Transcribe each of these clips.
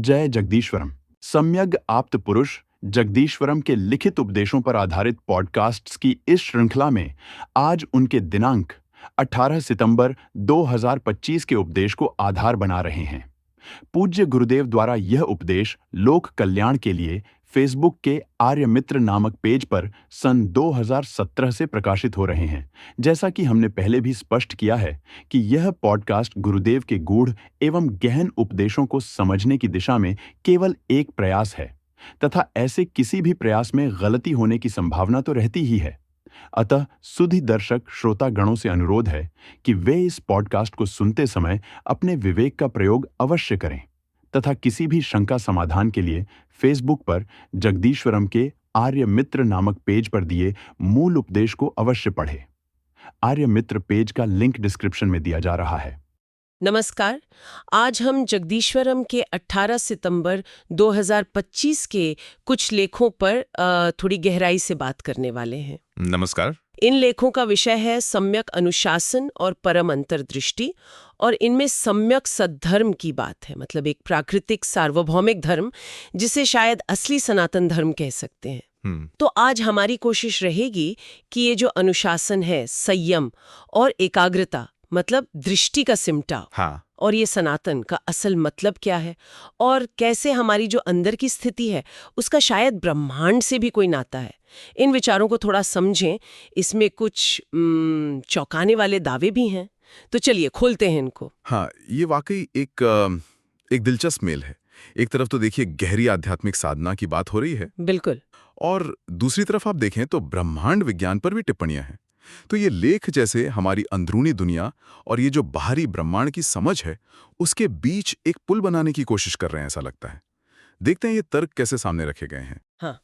जय जगदीश्वरम। सम्यग आप्त पुरुष जगदीश्वरम के लिखित उपदेशों पर आधारित पॉडकास्ट्स की इस श्रृंखला में आज उनके दिनांक 18 सितंबर 2025 के उपदेश को आधार बना रहे हैं। पूज्य गुरुदेव द्वारा यह उपदेश लोक कल्याण के लिए फेसबुक के आर्य मित्र नामक पेज पर सन 2017 से प्रकाशित हो रहे हैं। जैसा कि हमने पहले भी स्पष्ट किया है कि यह पॉडकास्ट गुरुदेव के गूढ़ एवं गहन उपदेशों को समझने की दिशा में केवल एक प्रयास है तथा ऐसे किसी भी प्रयास में गलती होने की संभावना तो रहती ही है। अतः सुधी दर्शक श्रोता गणों से अनुरोध है कि वे इस पॉडकास्ट को सुनते समय अपने विवेक का प्रयोग अवश्य करें तथा किसी भी शंका समाधान के लिए फेसबुक पर जगदीश्वरम के आर्य मित्र नामक पेज पर दिए मूल उपदेश को अवश्य पढ़ें। आर्य मित्र पेज का लिंक डिस्क्रिप्शन में दिया जा रहा है। नमस्कार। आज हम जगदीश्वरम के 18 सितंबर 2025 के कुछ लेखों पर थोड़ी गहराई से बात करने वाले हैं। नमस्कार। इन लेखों का विषय है सम्यक अनुशासन और परम अंतर्दृष्टि, और इनमें सम्यक सद्धर्म की बात है, मतलब एक प्राकृतिक सार्वभौमिक धर्म जिसे शायद असली सनातन धर्म कह सकते हैं। तो आज हमारी कोशिश रहेगी कि ये जो अनुशासन है, संयम और एकाग्रता, मतलब दृष्टि का सिमटा, हाँ। और ये सनातन का असल मतलब क्या है और कैसे हमारी जो अंदर की स्थिति है उसका शायद ब्रह्मांड से भी कोई नाता है, इन विचारों को थोड़ा समझें। इसमें कुछ चौंकाने वाले दावे भी हैं, तो चलिए खोलते हैं इनको। हाँ, ये वाकई एक दिलचस्प मेल है। एक तरफ तो देखिए गहरी आध्यात्मिक साधना की बात हो रही है, बिल्कुल, और दूसरी तरफ आप देखें तो ब्रह्मांड विज्ञान पर भी टिप्पणियां हैं। तो ये लेख जैसे हमारी अंदरूनी दुनिया और ये जो बाहरी ब्रह्मांड की समझ है उसके बीच एक पुल बनाने की कोशिश कर रहे हैं, ऐसा लगता है। देखते हैं ये तर्क कैसे सामने रखे गए हैं। हाँ,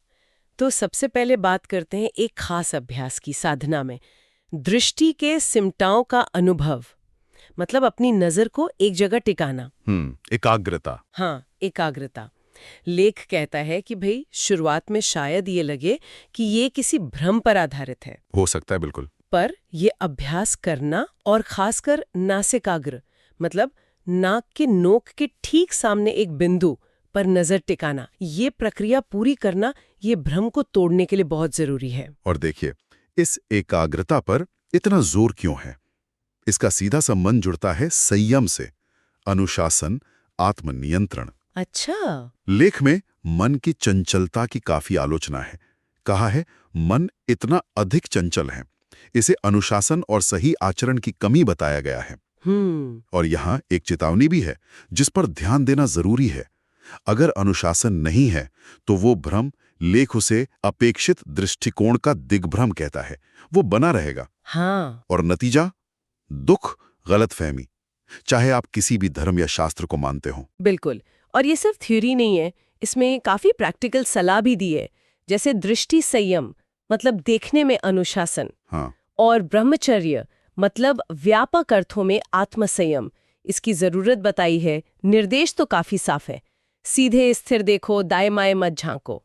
तो सबसे पहले बात करते हैं एक खास अभ्यास की, साधना में दृष्टि के सिमटाओं का अनुभव, मतलब अपनी नजर को एक जगह टिकाना। एकाग्रता। हाँ, एकाग्रता। लेख कहता है कि भाई शुरुआत में शायद ये लगे कि ये किसी भ्रम पर आधारित है, हो सकता है, बिल्कुल, पर ये अभ्यास करना और खासकर नासिकाग्र, मतलब नाक के नोक के ठीक सामने एक बिंदु पर नजर टिकाना, ये प्रक्रिया पूरी करना, ये भ्रम को तोड़ने के लिए बहुत जरूरी है। और देखिए, इस एकाग्रता पर इतना जोर क्यों है? इसका सीधा संबंध जुड़ता है संयम से, अनुशासन, आत्मनियंत्रण। अच्छा। लेख में मन की चंचलता की काफी आलोचना है। कहा है मन इतना अधिक चंचल है, इसे अनुशासन और सही आचरण की कमी बताया गया है। और यहाँ एक चेतावनी भी है जिस पर ध्यान देना जरूरी है। अगर अनुशासन नहीं है तो वो भ्रम, लेख उसे अपेक्षित दृष्टिकोण का दिग्भ्रम कहता है, वो बना रहेगा। हाँ। और नतीजा दुख, गलतफहमी, चाहे आप किसी भी धर्म या शास्त्र को मानते हो। बिल्कुल। और ये सिर्फ थ्योरी नहीं है, इसमें काफी प्रैक्टिकल सलाह भी दी है, जैसे दृष्टि संयम, मतलब देखने में अनुशासन। हाँ। और ब्रह्मचर्य, मतलब व्यापक अर्थों में आत्मसंयम, इसकी जरूरत बताई है। निर्देश तो काफी साफ है, सीधे स्थिर देखो, दाएं माएं मत झांको,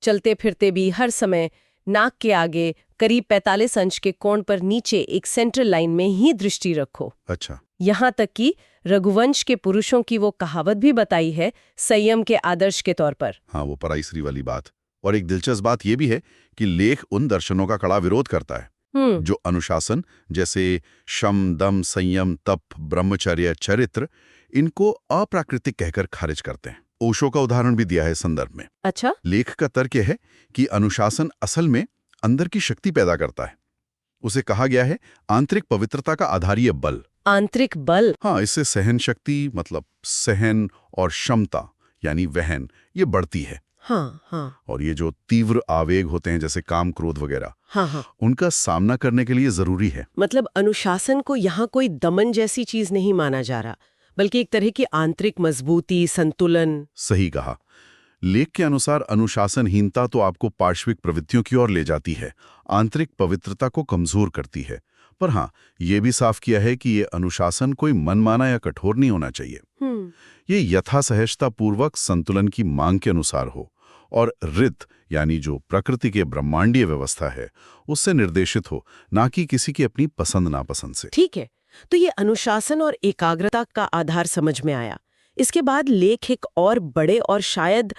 चलते फिरते भी हर समय नाक के आगे करीब 45 अंश के कोण पर नीचे एक सेंट्रल लाइन में ही दृष्टि रखो। अच्छा। यहाँ तक कि रघुवंश के पुरुषों की वो कहावत भी बताई है संयम के आदर्श के तौर पर। हाँ, वो पराईश्री वाली बात। और एक दिलचस्प बात यह भी है कि लेख उन दर्शनों का कड़ा विरोध करता है जो अनुशासन, जैसे शम, दम, संयम, तप, ब्रह्मचर्य, चरित्र, इनको अप्राकृतिक कहकर खारिज करते हैं। ओशो का उदाहरण भी दिया है संदर्भ में। अच्छा। लेख का तर्क यह है कि अनुशासन असल में अंदर की शक्ति पैदा करता है। उसे कहा गया है आंतरिक पवित्रता का आधारीय बल। आंतरिक बल? हाँ, इससे सहन शक्ति, मतलब सहन, और क्षमता यानी वहन, ये बढ़ती है। हाँ, हाँ। और ये जो तीव्र आवेग होते हैं जैसे काम, क्रोध वगैरह, हाँ, हाँ, उनका सामना करने के लिए जरूरी है। मतलब अनुशासन को यहाँ कोई दमन जैसी चीज नहीं माना जा रहा, बल्कि एक तरह की आंतरिक मजबूती, संतुलन। सही कहा। लेख के अनुसार अनुशासनहीनता तो आपको पार्श्विक प्रवृत्तियों की ओर ले जाती है, आंतरिक पवित्रता को कमजोर करती है। पर हाँ, ये भी साफ किया है कि ये अनुशासन कोई मनमाना या कठोर नहीं होना चाहिए। ये यथासहजता पूर्वक संतुलन की मांग के अनुसार हो और रित यानी जो प्रकृति के ब्रह्मांडीय व्यवस्था है उससे निर्देशित हो, ना कि किसी की अपनी पसंद नापसंद से। ठीक है, तो ये अनुशासन और एकाग्रता का आधार समझ में आया। इसके बाद लेख एक और बड़े और शायद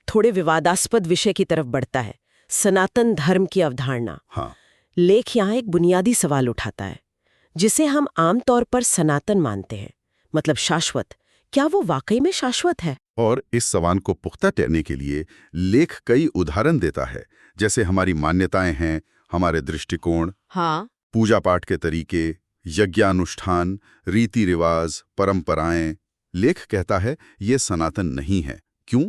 थोड़े विवादास्पद विषय की तरफ बढ़ता है, सनातन धर्म की अवधारणा। हाँ, लेख यहाँ एक बुनियादी सवाल उठाता है, जिसे हम आमतौर पर सनातन मानते हैं, मतलब शाश्वत। क्या वो वाकई में शाश्वत है? और इस सवाल को पुख्ता करने के लिए लेख कई उदाहरण देता है, जैसे हमारी मान्यताएं हैं, हमारे दृष्टिकोण, हाँ, पूजा पाठ के तरीके, यज्ञानुष्ठान, रीति रिवाज, परंपराएं। लेख कहता है ये सनातन नहीं है। क्यों?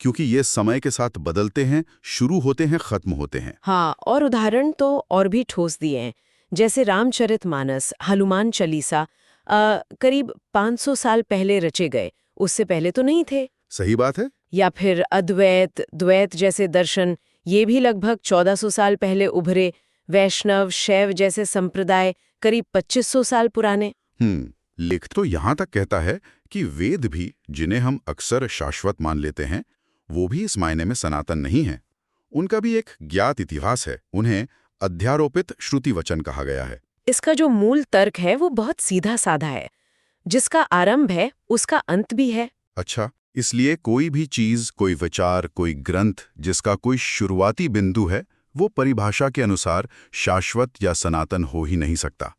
क्योंकि ये समय के साथ बदलते हैं, शुरू होते हैं, खत्म होते हैं। हाँ, और उदाहरण तो और भी ठोस दिए हैं, जैसे रामचरितमानस, हनुमान चालीसा करीब 500 साल पहले रचे गए, उससे पहले तो नहीं थे। सही बात है। या फिर अद्वैत, द्वैत जैसे दर्शन, ये भी लगभग 1400 साल पहले उभरे। वैष्णव, शैव जैसे संप्रदाय करीब 2500 साल पुराने। लेख तो यहाँ तक कहता है कि वेद भी, जिन्हें हम अक्सर शाश्वत मान लेते हैं, वो भी इस मायने में सनातन नहीं है। उनका भी एक ज्ञात इतिहास है। उन्हें अध्यारोपित श्रुति वचन कहा गया है। इसका जो मूल तर्क है वो बहुत सीधा साधा है, जिसका आरंभ है उसका अंत भी है। अच्छा, इसलिए कोई भी चीज, कोई विचार, कोई ग्रंथ जिसका कोई शुरुआती बिंदु है, वो परिभाषा के अनुसार शाश्वत या सनातन हो ही नहीं सकता।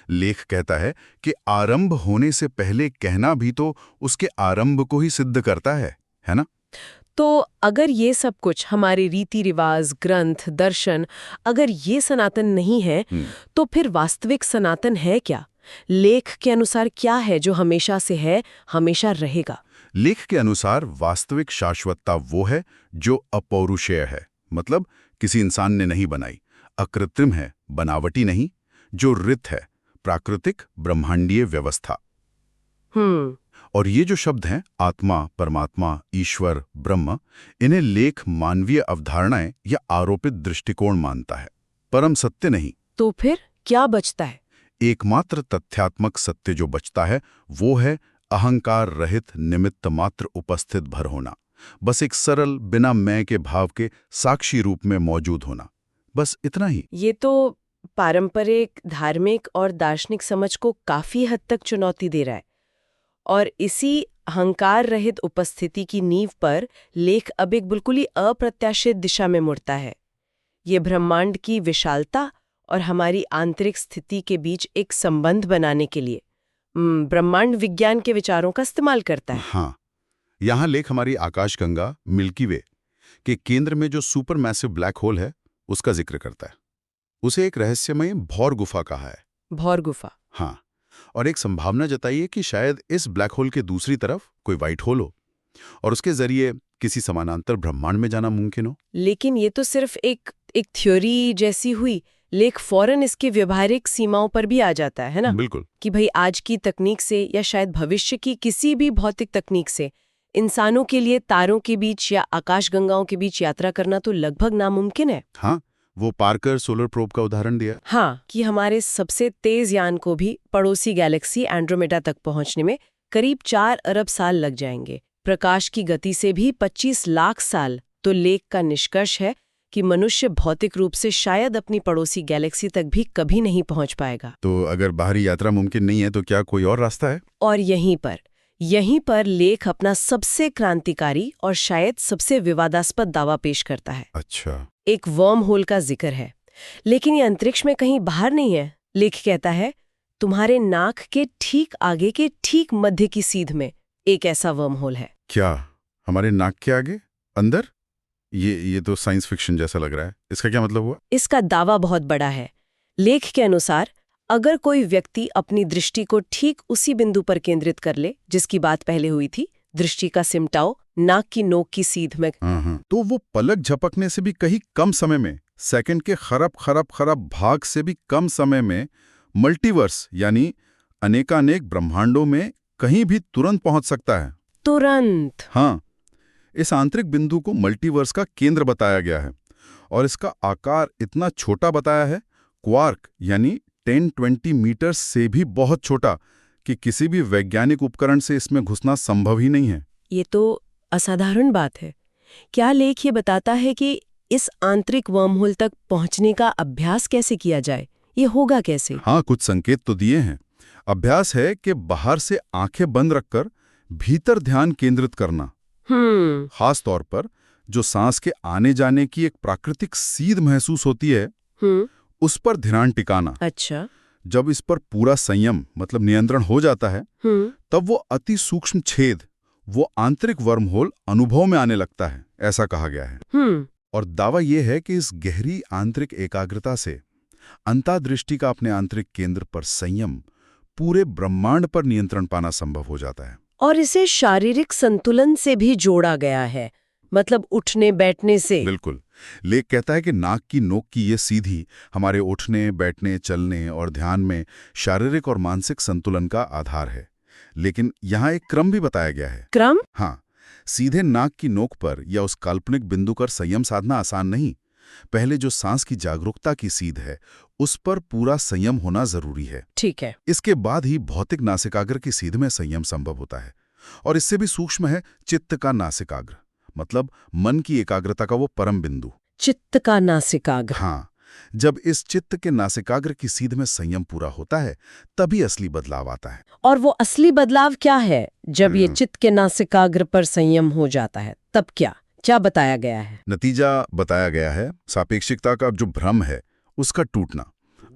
लेख कहता है कि आरंभ होने से पहले कहना भी तो उसके आरंभ को ही सिद्ध करता है ना? तो अगर ये सब कुछ, हमारे रीति रिवाज, ग्रंथ, दर्शन, अगर ये सनातन नहीं है, तो फिर वास्तविक सनातन है क्या? लेख के अनुसार क्या है जो हमेशा से है, हमेशा रहेगा? लेख के अनुसार वास्तविक शाश्वतता वो है जो अपौरुषेय है, मतलब किसी इंसान ने नहीं बनाई, अकृत्रिम है, बनावटी नहीं, जो रित है, प्राकृतिक ब्रह्मांडीय व्यवस्था। और ये जो शब्द हैं, आत्मा, परमात्मा, ईश्वर, ब्रह्म, इन्हें लेख मानवीय अवधारणाएं या आरोपित दृष्टिकोण मानता है, परम सत्य नहीं। तो फिर क्या बचता है? एकमात्र तथ्यात्मक सत्य जो बचता है वो है अहंकार रहित निमित्त मात्र उपस्थित भर होना, बस एक सरल बिना मैं के भाव के साक्षी रूप में मौजूद होना, बस इतना ही। ये तो पारंपरिक, धार्मिक और दार्शनिक समझ को काफी हद तक चुनौती दे रहा है। और इसी अहंकार रहित उपस्थिति की नींव पर लेख अब एक बिल्कुल ही अप्रत्याशित दिशा में मुड़ता है। ये ब्रह्मांड की विशालता और हमारी आंतरिक स्थिति के बीच एक संबंध बनाने के लिए ब्रह्मांड विज्ञान के विचारों का इस्तेमाल करता है। हाँ, यहाँ लेख हमारी आकाशगंगा मिल्की वे के केंद्र में जो सुपर मैसिव ब्लैक होल है उसका जिक्र करता है। उसे एक रहस्यमय भौर गुफा कहा है। भौर गुफा? हाँ, और एक संभावना जताई है कि शायद इस ब्लैक होल के दूसरी तरफ कोई व्हाइट होल हो और उसके जरिए किसी समानांतर ब्रह्मांड में जाना मुमकिन हो। लेकिन ये तो सिर्फ एक थ्योरी जैसी हुई। लेख फौरन इसकी व्यवहारिक सीमाओं पर भी आ जाता है ना? बिल्कुल। कि भाई आज की तकनीक से या शायद भविष्य की किसी भी भौतिक तकनीक से इंसानों के लिए तारों के बीच या आकाशगंगाओं के बीच यात्रा करना तो लगभग नामुमकिन है। हाँ, वो पार्कर सोलर प्रोब का उदाहरण दिया। हाँ, कि हमारे सबसे तेज यान को भी पड़ोसी गैलेक्सी एंड्रोमेडा तक पहुंचने में करीब 4 अरब साल लग जाएंगे, प्रकाश की गति से भी 25 लाख साल। तो लेख का निष्कर्ष है कि मनुष्य भौतिक रूप से शायद अपनी पड़ोसी गैलेक्सी तक भी कभी नहीं पहुंच पाएगा। तो अगर बाहरी यात्रा मुमकिन नहीं है तो क्या कोई और रास्ता है? और यहीं पर लेख अपना सबसे क्रांतिकारी और शायद सबसे विवादास्पद दावा पेश करता है। अच्छा। एक वर्म होल का जिक्र है, लेकिन ये अंतरिक्ष में कहीं बाहर नहीं है। लेख कहता है तुम्हारे नाक के ठीक आगे के ठीक मध्य की सीध में एक ऐसा वर्म होल है। क्या हमारे नाक के आगे अंदर? ये तो साइंस फिक्शन जैसा लग रहा है। इसका क्या मतलब हुआ? इसका दावा बहुत बड़ा है। लेख के अनुसार अगर कोई व्यक्ति अपनी दृष्टि को ठीक उसी बिंदु पर केंद्रित कर ले जिसकी बात पहले हुई थी, दृष्टि का सिमटाओ नाक की नोक की सीध में, तो वो पलक झपकने से भी कहीं कम समय में, सेकंड के खरब भाग से भी कम समय में मल्टीवर्स यानी अनेकानेक ब्रह्मांडों में कहीं भी तुरंत पहुंच सकता है। तुरंत? हाँ, इस आंतरिक बिंदु को मल्टीवर्स का केंद्र बताया गया है और इसका आकार इतना छोटा बताया है, क्वार्क यानी 10-20 मीटर से भी बहुत छोटा, कि किसी भी वैज्ञानिक उपकरण से इसमें घुसना संभव ही नहीं है। ये तो असाधारण बात है। क्या लेख ये बताता है कि इस आंतरिक वर्महोल तक पहुंचने का अभ्यास कैसे किया जाए? ये होगा कैसे? हाँ, कुछ संकेत तो दिए हैं। अभ्यास है कि बाहर से आंखें बंद रखकर भीतर ध्यान केंद्रित करना, खास तौर पर जो सांस के आने जाने की एक प्राकृतिक सीध महसूस होती है, उस पर ध्यान टिकाना। अच्छा। जब इस पर पूरा संयम मतलब नियंत्रण हो जाता है, तब वो अति सूक्ष्म छेद, वो आंतरिक वर्महोल अनुभव में आने लगता है, ऐसा कहा गया है। और दावा यह है कि इस गहरी आंतरिक एकाग्रता से अंतर्दृष्टि का अपने आंतरिक केंद्र पर संयम, पूरे ब्रह्मांड पर नियंत्रण पाना संभव हो जाता है। और इसे शारीरिक संतुलन से भी जोड़ा गया है, मतलब उठने बैठने से। बिल्कुल। लेख कहता है कि नाक की नोक की ये सीधी हमारे उठने, बैठने, चलने और ध्यान में शारीरिक और मानसिक संतुलन का आधार है। लेकिन यहाँ एक क्रम भी बताया गया है। क्रम? हाँ, सीधे नाक की नोक पर या उस काल्पनिक बिंदु पर संयम साधना आसान नहीं। पहले जो सांस की जागरूकता की सीध है, उस पर पूरा संयम होना जरूरी है। ठीक है। इसके बाद ही भौतिक नासिकाग्र की सीध में संयम संभव होता है। और इससे भी सूक्ष्म है चित्त का नासिकाग्र, मतलब मन की एकाग्रता का वो परम बिंदु। चित्त का नासिकाग्र। हाँ, जब इस चित्त के नासिकाग्र की सीध में संयम पूरा होता है, तभी असली बदलाव आता है। और वो असली बदलाव क्या है? जब ये चित्त के नासिकाग्र पर संयम हो जाता है, तब क्या बताया गया है? नतीजा बताया गया है, सापेक्षिकता का जो भ्रम है उसका टूटना,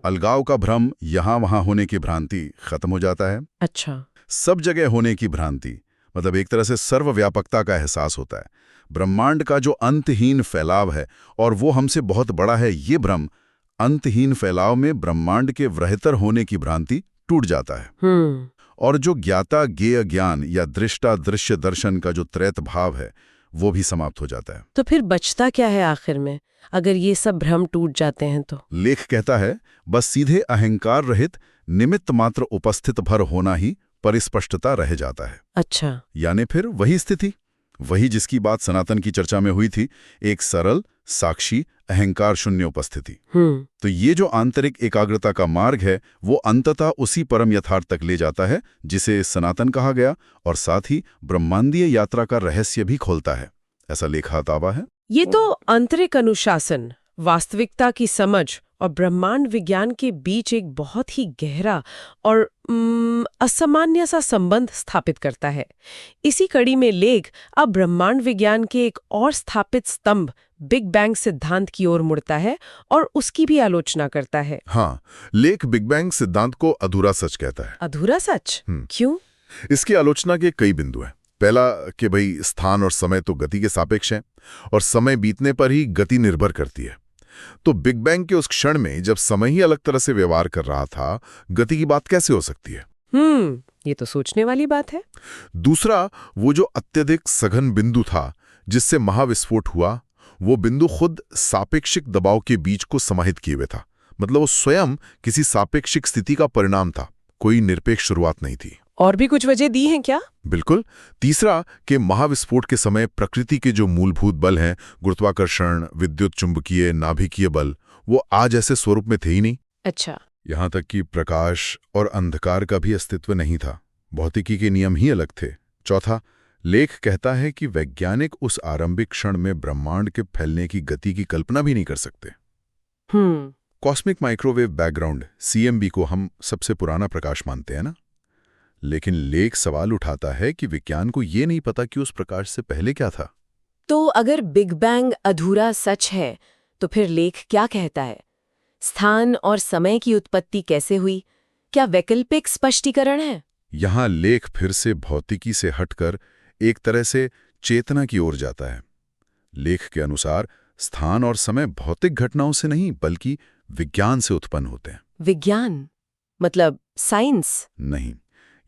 अलगाव का भ्रम, यहाँ वहां होने की भ्रांति खत्म हो जाता है। अच्छा। सब जगह होने की भ्रांति, मतलब एक तरह से सर्वव्यापकता का एहसास होता है। ब्रह्मांड का जो अंतहीन फैलाव है और वो हमसे बहुत बड़ा है, ये भ्रम, अंतहीन फैलाव में ब्रह्मांड के वृहत्तर होने की भ्रांति टूट जाता है। और जो ज्ञाता ज्ञेय ज्ञान या दृष्टा दृश्य दर्शन का जो त्रैत भाव है, वो भी समाप्त हो जाता है। तो फिर बचता क्या है आखिर में, अगर ये सब भ्रम टूट जाते हैं तो? लेख कहता है, बस सीधे अहंकार रहित निमित्त मात्र उपस्थित भर होना ही परिस्पष्टता रह जाता है। अच्छा। यानी फिर वही स्थिति, वही जिसकी बात सनातन की चर्चा में हुई थी, एक सरल, साक्षी, अहंकार शून्य उपस्थिति। तो ये जो आंतरिक एकाग्रता का मार्ग है, वो अंततः उसी परम यथार्थ तक ले जाता है जिसे सनातन कहा गया, और साथ ही ब्रह्मांडीय यात्रा का रहस्य भी खोलता है, ऐसा लेखा दावा है। ये तो आंतरिक अनुशासन, वास्तविकता की समझ और ब्रह्मांड विज्ञान के बीच एक बहुत ही गहरा और असामान्य सा संबंध स्थापित करता है। इसी कड़ी में लेख अब ब्रह्मांड विज्ञान के एक और स्थापित स्तंभ बिग बैंग सिद्धांत की ओर मुड़ता है और उसकी भी आलोचना करता है। हाँ, लेख बिग बैंग सिद्धांत को अधूरा सच कहता है। अधूरा सच? क्यों? इसकी आलोचना के कई बिंदु हैं। पहला कि भाई स्थान और समय तो गति के सापेक्ष हैं और समय बीतने पर ही गति निर्भर करती है। तो बिग बैंग के उस क्षण में जब समय ही अलग तरह से व्यवहार कर रहा था, गति की बात कैसे हो सकती है? ये तो सोचने वाली बात है। दूसरा, वो जो अत्यधिक सघन बिंदु था जिससे महाविस्फोट हुआ, वो बिंदु खुद सापेक्षिक दबाव के बीच को समाहित किए हुए था। मतलब वो स्वयं किसी सापेक्षिक स्थिति का परिणाम था, कोई निरपेक्ष शुरुआत नहीं थी। और भी कुछ वजह दी हैं क्या? बिल्कुल। तीसरा कि महाविस्फोट के समय प्रकृति के जो मूलभूत बल हैं, गुरुत्वाकर्षण, विद्युत चुंबकीय, नाभिकीय बल, वो आज ऐसे स्वरूप में थे ही नहीं। अच्छा। यहां तक कि प्रकाश और अंधकार का भी अस्तित्व नहीं था, भौतिकी के नियम ही अलग थे। चौथा, लेख कहता है कि वैज्ञानिक उस आरंभिक क्षण में ब्रह्मांड के फैलने की गति की कल्पना भी नहीं कर सकते। कॉस्मिक माइक्रोवेव बैकग्राउंड, CMB को हम सबसे पुराना प्रकाश मानते हैं ना, लेकिन लेख सवाल उठाता है कि विज्ञान को ये नहीं पता कि उस प्रकाश से पहले क्या था। तो अगर बिग बैंग अधूरा सच है, तो फिर लेख क्या कहता है? स्थान और समय की उत्पत्ति कैसे हुई? क्या वैकल्पिक स्पष्टीकरण है? यहाँ लेख फिर से भौतिकी से हटकर एक तरह से चेतना की ओर जाता है। लेख के अनुसार स्थान और समय भौतिक घटनाओं से नहीं बल्कि विज्ञान से उत्पन्न होते हैं। विज्ञान मतलब साइंस? नहीं,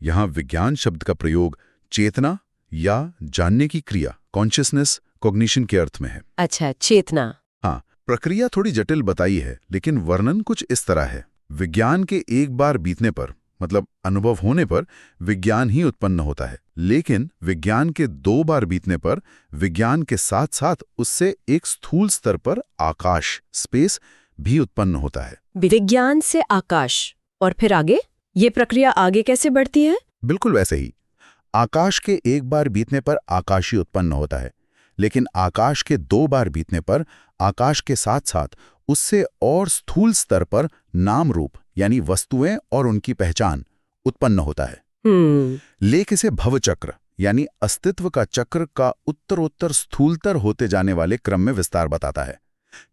यहाँ विज्ञान शब्द का प्रयोग चेतना या जानने की क्रिया, कॉन्शियसनेस, कॉग्निशन के अर्थ में है। अच्छा, चेतना। हाँ, प्रक्रिया थोड़ी जटिल बताई है, लेकिन वर्णन कुछ इस तरह है। विज्ञान के एक बार बीतने पर, मतलब अनुभव होने पर, विज्ञान ही उत्पन्न होता है, लेकिन विज्ञान के 2 बार बीतने पर विज्ञान के साथ साथ उससे एक स्थूल स्तर पर आकाश, स्पेस भी उत्पन्न होता है। विज्ञान से आकाश, और फिर आगे? ये प्रक्रिया आगे कैसे बढ़ती है? बिल्कुल वैसे ही। आकाश के एक बार बीतने पर आकाश ही उत्पन्न होता है, लेकिन आकाश के 2 बार बीतने पर आकाश के साथ साथ उससे और स्थूल स्तर पर नाम रूप यानी वस्तुएं और उनकी पहचान उत्पन्न होता है। लेख इसे भवचक्र यानी अस्तित्व का चक्र का उत्तरोत्तर स्थूलतर होते जाने वाले क्रम में विस्तार बताता है।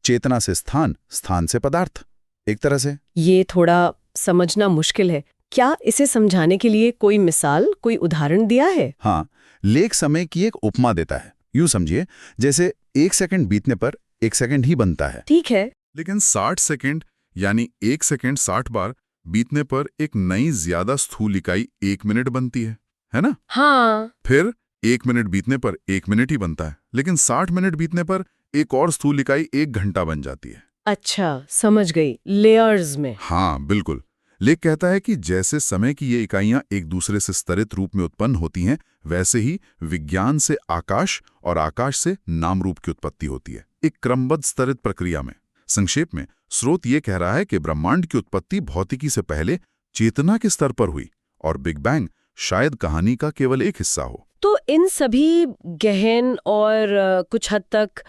चेतना से स्थान, स्थान से पदार्थ, एक तरह से। ये थोड़ा समझना मुश्किल है। क्या इसे समझाने के लिए कोई मिसाल, कोई उदाहरण दिया है? हाँ, लेख समय की एक उपमा देता है। यूं समझिए, जैसे 1 सेकंड बीतने पर 1 सेकंड ही बनता है। ठीक है। लेकिन 60 सेकंड यानी 1 सेकंड 60 बार बीतने पर एक नई ज्यादा स्थूल इकाई 1 मिनट बनती है ना? हाँ। फिर 1 मिनट बीतने पर 1 मिनट ही बनता है, लेकिन 60 मिनट बीतने पर एक और स्थूल इकाई 1 घंटा बन जाती है। अच्छा, समझ गई। लेयर्स में। हाँ, बिल्कुल। लेख कहता है कि जैसे समय की ये इकाइयां एक दूसरे से स्तरित रूप में उत्पन्न होती हैं, वैसे ही विज्ञान से आकाश और आकाश से नाम रूप की उत्पत्ति होती है, एक क्रमबद्ध स्तरित प्रक्रिया में। संक्षेप में स्रोत ये कह रहा है कि ब्रह्मांड की उत्पत्ति भौतिकी से पहले चेतना के स्तर पर हुई और बिग बैंग शायद कहानी का केवल एक हिस्सा हो। तो इन सभी गहन और कुछ हद तक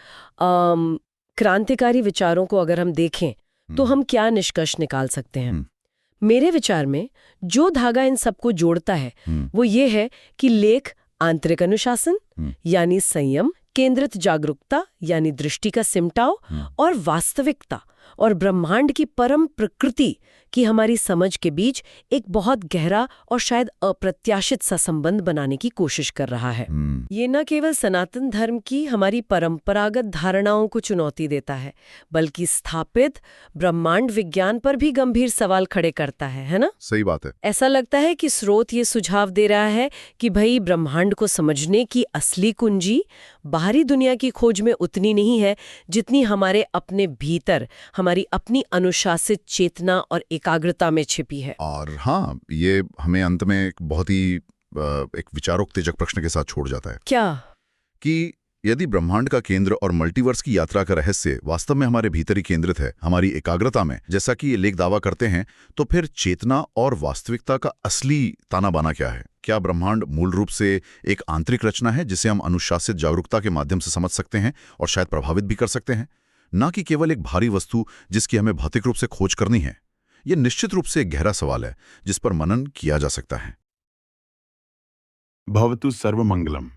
क्रांतिकारी विचारों को अगर हम देखें तो हम क्या निष्कर्ष निकाल सकते हैं? मेरे विचार में जो धागा इन सबको जोड़ता है वो ये है कि लेख आंतरिक अनुशासन यानी संयम, केंद्रित जागरूकता यानी दृष्टि का सिमटाव और वास्तविकता और ब्रह्मांड की परम प्रकृति की हमारी समझ के बीच एक बहुत गहरा और शायद अप्रत्याशित सा संबंध बनाने की कोशिश कर रहा है। ये न केवल सनातन धर्म की हमारी परंपरागत धारणाओं को चुनौती देता है, बल्कि स्थापित ब्रह्मांड विज्ञान पर भी गंभीर सवाल खड़े करता है ना? सही बात है। ऐसा लगता है कि स्रोत ये सुझाव दे रहा है कि भाई ब्रह्मांड को समझने की असली कुंजी बाहरी दुनिया की खोज में उतनी नहीं है जितनी हमारे अपने भीतर, हमारी अपनी अनुशासित चेतना और एकाग्रता में छिपी है। और हाँ, ये हमें अंत में एक बहुत ही एक विचारोत्तेजक प्रश्न के साथ छोड़ जाता है। क्या? कि यदि ब्रह्मांड का केंद्र और मल्टीवर्स की यात्रा का रहस्य वास्तव में हमारे भीतर ही केंद्रित है, हमारी एकाग्रता में, जैसा कि ये लेख दावा करते हैं, तो फिर चेतना और वास्तविकता का असली ताना बाना क्या है? क्या ब्रह्मांड मूल रूप से एक आंतरिक रचना है जिसे हम अनुशासित जागरूकता के माध्यम से समझ सकते हैं और शायद प्रभावित भी कर सकते हैं, न कि केवल एक भारी वस्तु जिसकी हमें भौतिक रूप से खोज करनी है? यह निश्चित रूप से एक गहरा सवाल है जिस पर मनन किया जा सकता है। भवतु सर्वमंगलम।